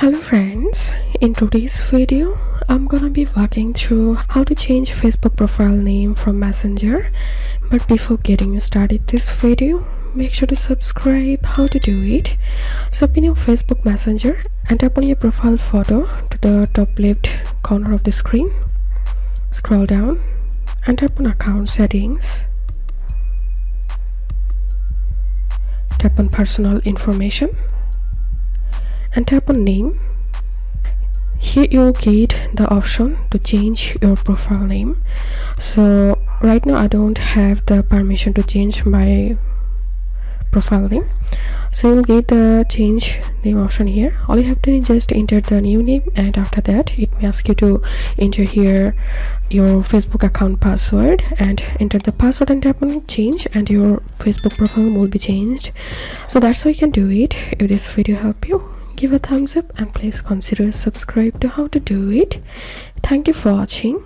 Hello friends, in today's video I'm gonna be walking through how to change Facebook profile name from Messenger. But before getting started this video, make sure to subscribe. How to do it: so open your Facebook Messenger and tap on your profile photo to the top left corner of the screen. Scroll down and tap on account settings. Tap on personal information and tap on name. Here you'll get the option to change your profile name. So right now I don't have the permission to change my profile name, so you'll get the change name option here. All you have to do is just enter the new name, and after that it may ask you to enter here your Facebook account password and enter the password and tap on change, and your Facebook profile will be changed. So that's how you can do it. If this video helped you, give a thumbs up and please consider subscribe to how to do it. Thank you for watching.